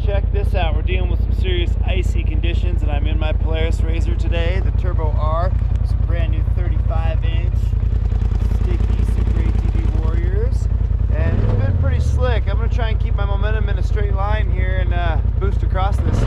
check this out. We're dealing with some serious icy conditions, and I'm in my Polaris RZR today, the Turbo R. It's a brand new 35-inch sticky Super ATV Warriors, and it's been pretty slick. I'm going to try and keep my momentum in a straight line here and boost across this.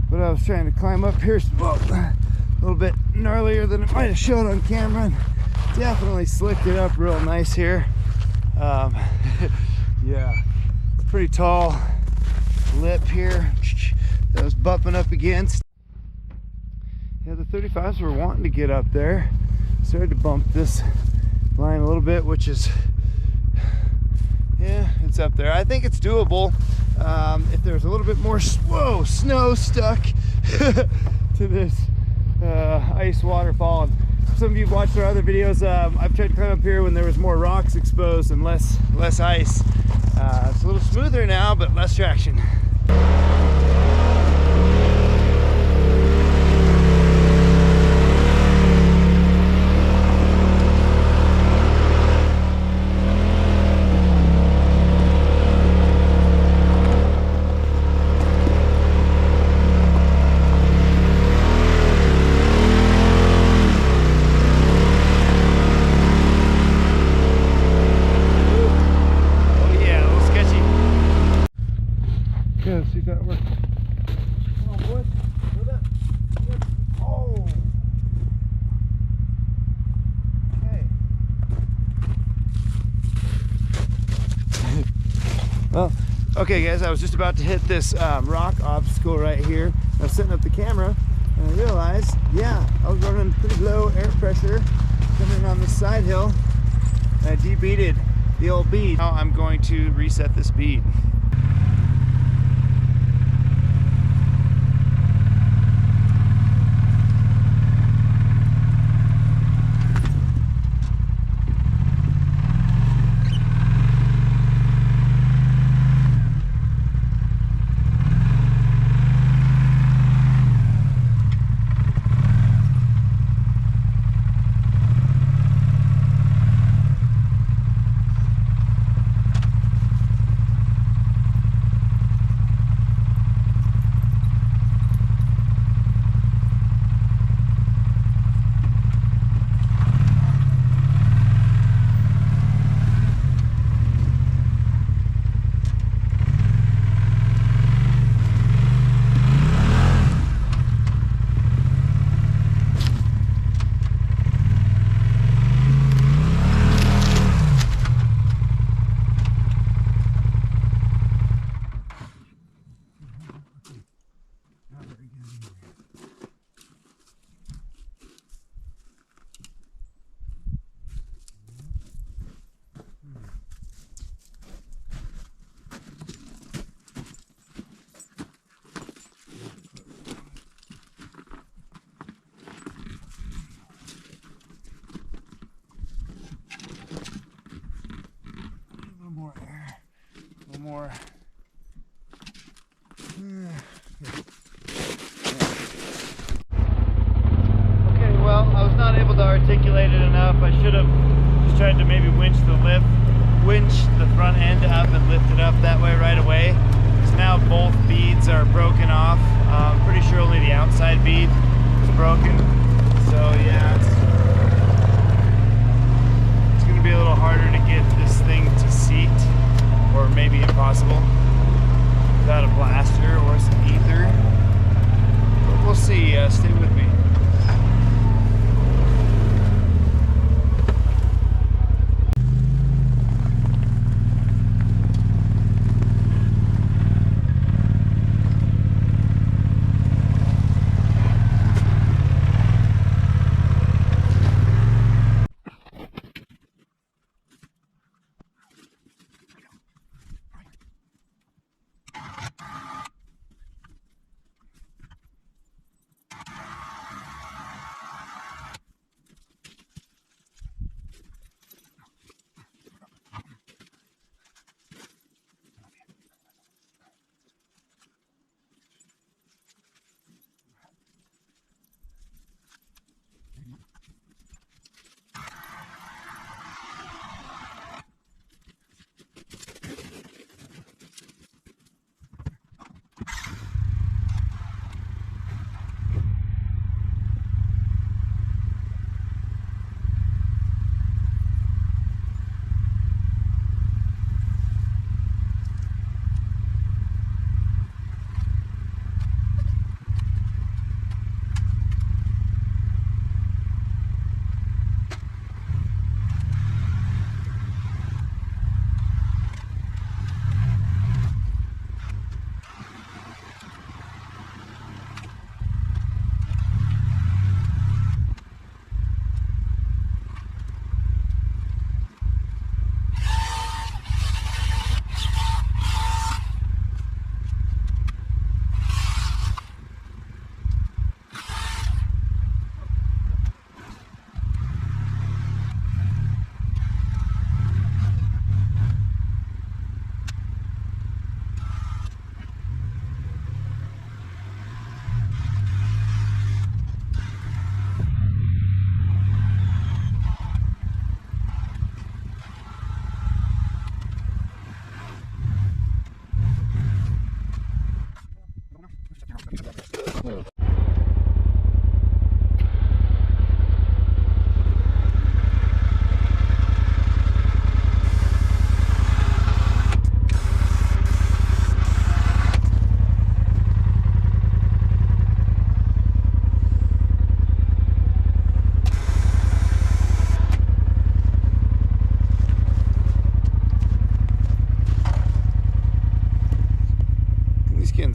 But I was trying to climb up here, well, a little bit gnarlier than it might have showed on camera, and definitely slicked it up real nice here. Yeah, pretty tall lip here that I was bumping up against. Yeah, the 35s were wanting to get up there. Started to bump this line a little bit, which is, yeah, it's up there. I think it's doable. If there's a little bit more snow stuck to this ice waterfall. And some of you have watched our other videos. I've tried to climb up here when there was more rocks exposed and less ice. It's a little smoother now, but less traction. Let's see if that works. Come on, boys. Hold up. Oh. Okay. Well, okay, guys. I was just about to hit this rock obstacle right here. I was setting up the camera, and I realized, yeah, I was running pretty low air pressure coming on this side hill. And I debeaded the old bead. Now I'm going to reset this bead. I should have just tried to maybe winch the front end up and lift it up that way right away. Because now both beads are broken off. Pretty sure only the outside bead is broken. So yeah, it's going to be a little harder to get this thing to seat, or maybe impossible, without a blaster or some ether. But we'll see. Stay with me.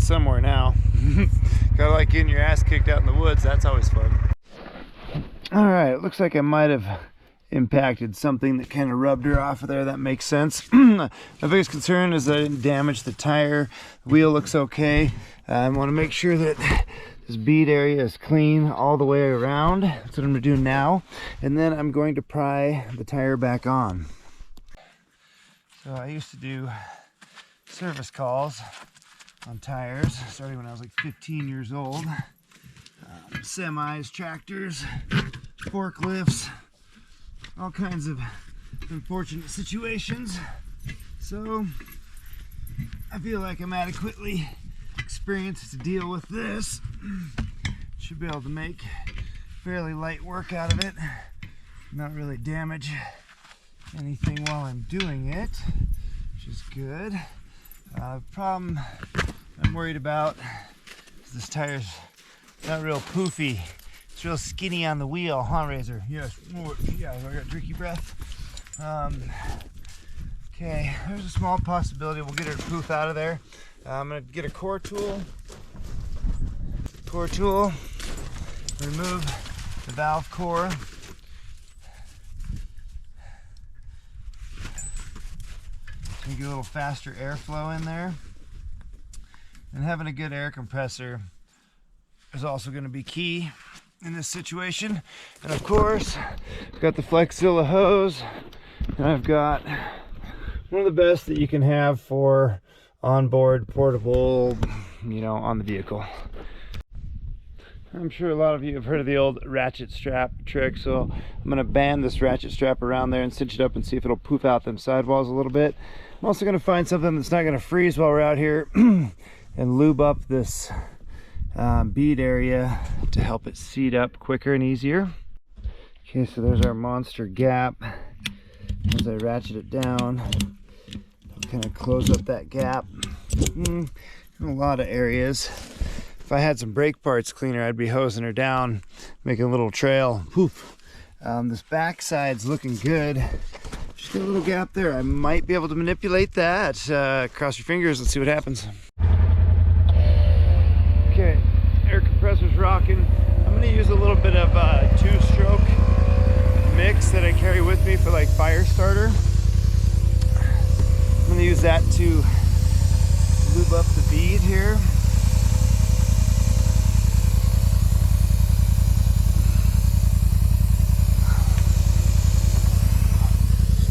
Somewhere now. Kind of like getting your ass kicked out in the woods. That's always fun. All right, it looks like I might have impacted something that kind of rubbed her off of there. That makes sense. My biggest concern is that I didn't damage the tire. The wheel looks okay. I want to make sure that this bead area is clean all the way around. That's what I'm going to do now. And then I'm going to pry the tire back on. So I used to do service calls on tires starting when I was like 15 years old. Semis, tractors, forklifts, all kinds of unfortunate situations. So I feel like I'm adequately experienced to deal with this. Should be able to make fairly light work out of it, not really damage anything while I'm doing it, which is good. Problem I'm worried about is this tire's not real poofy. It's real skinny on the wheel, huh, Razor? Yes. Yeah, I got tricky breath. Okay, there's a small possibility we'll get her to poof out of there. I'm gonna get a core tool. Remove the valve core. Get a little faster airflow in there, and having a good air compressor is also going to be key in this situation. And of course, I've got the Flexzilla hose, and I've got one of the best that you can have for onboard portable, on the vehicle. I'm sure a lot of you have heard of the old ratchet strap trick, so I'm gonna band this ratchet strap around there and cinch it up and see if it'll poof out them sidewalls a little bit. I'm also gonna find something that's not gonna freeze while we're out here and lube up this bead area to help it seat up quicker and easier. Okay, so there's our monster gap. As I ratchet it down, I'll kind of close up that gap in a lot of areas. If I had some brake parts cleaner, I'd be hosing her down, making a little trail. Poof. This back side's looking good. Just got a little gap there. I might be able to manipulate that. Cross your fingers, let's see what happens. Okay, air compressor's rocking. I'm gonna use a little bit of two-stroke mix that I carry with me for like fire starter. I'm gonna use that to lube up the bead here.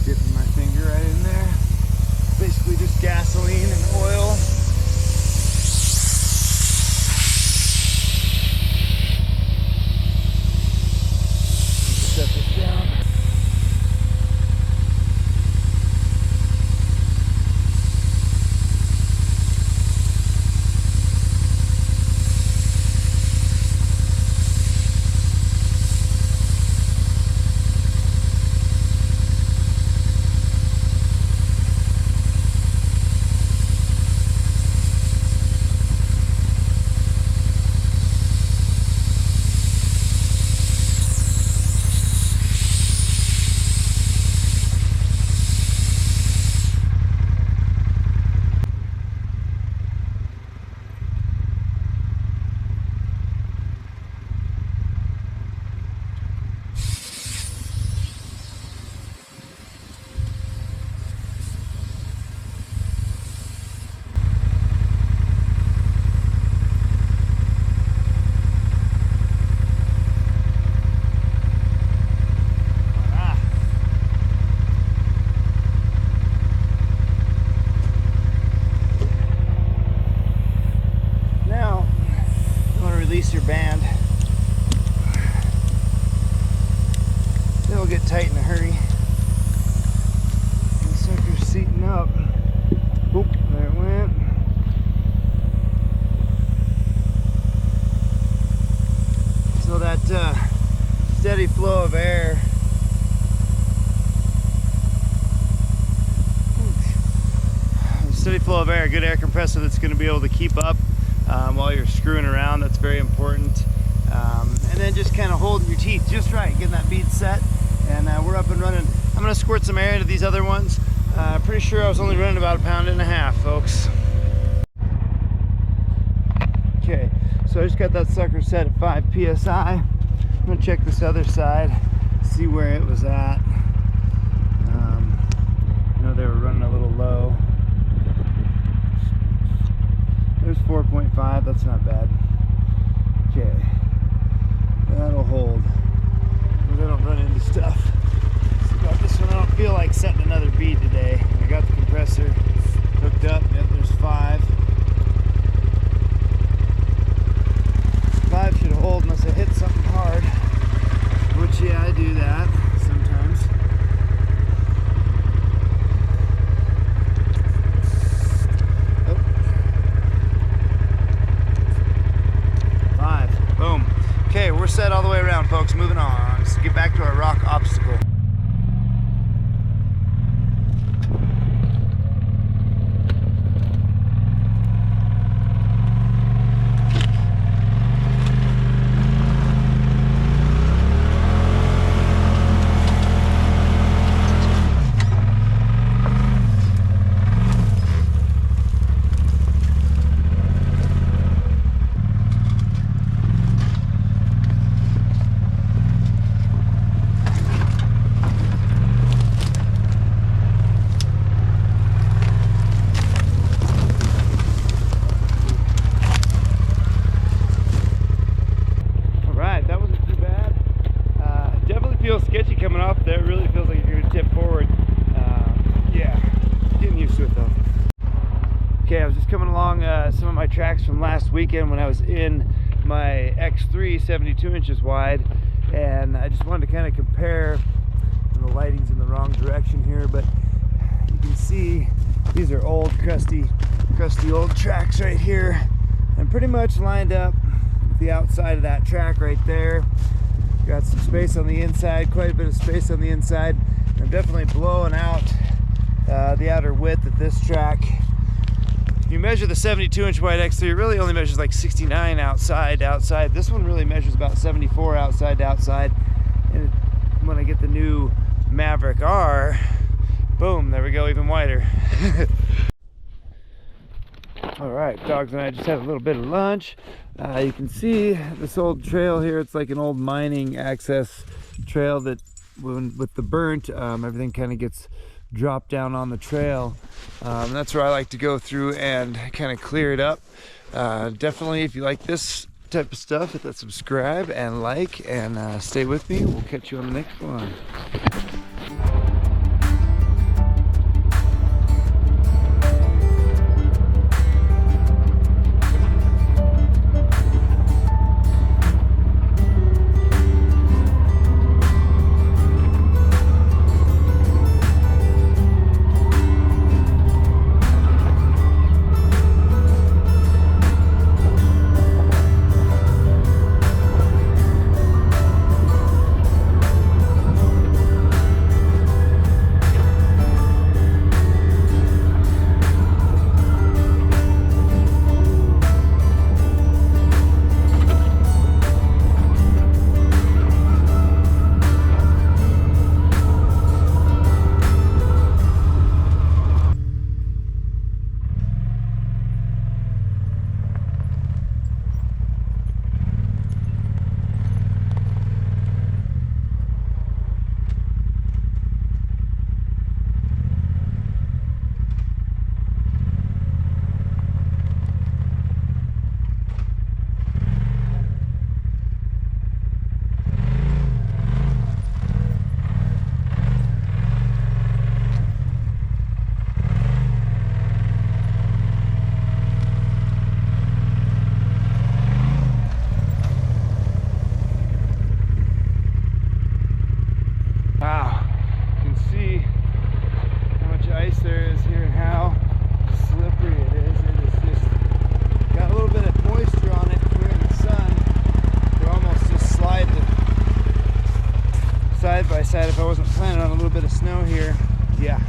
Dipping my finger right in there. Basically just gasoline and oil. Set this down. Release your band. It'll get tight in a hurry. The sucker's seating up. Oop, there it went. So that steady flow of air good air compressor that's going to be able to keep up while you're screwing around. That's very important. And then just kind of holding your teeth just right, getting that bead set, and we're up and running. I'm going to squirt some air into these other ones. Pretty sure I was only running about 1.5 pounds, folks. Okay, so I just got that sucker set at 5 psi. I'm going to check this other side, see where it was at. I know they were running a little low. There's 4.5, that's not bad. Okay, that'll hold. I don't run into stuff. So about this one, I don't feel like setting another bead today. I got the compressor hooked up. Yep, there's 5. 5 should hold unless I hit something hard. Which, yeah, I do that sometimes. Okay, we're set all the way around, folks. Moving on. Let's get back to our rock obstacle. Feels sketchy coming off there. It really feels like you're going to tip forward. Yeah, getting used to it though. Okay, I was just coming along some of my tracks from last weekend when I was in my X3 72 inches wide, and I just wanted to kind of compare. And the lighting's in the wrong direction here, but you can see these are old crusty old tracks right here, and pretty much lined up with the outside of that track right there. Got some space on the inside, quite a bit of space on the inside. I'm definitely blowing out the outer width of this track. If you measure the 72 inch wide X3, it really only measures like 69 outside to outside. This one really measures about 74 outside to outside. And when I get the new Maverick R, boom, there we go, even wider. All right, dogs and I just had a little bit of lunch. You can see this old trail here. It's like an old mining access trail that, with the burnt, everything kind of gets dropped down on the trail. That's where I like to go through and kind of clear it up. Definitely, if you like this type of stuff, hit that subscribe and like, and stay with me. We'll catch you on the next one. Wow, you can see how much ice there is here and how slippery it is. It is just got a little bit of moisture on it here in the sun. They're almost just slide side by side if I wasn't planning on a little bit of snow here. Yeah.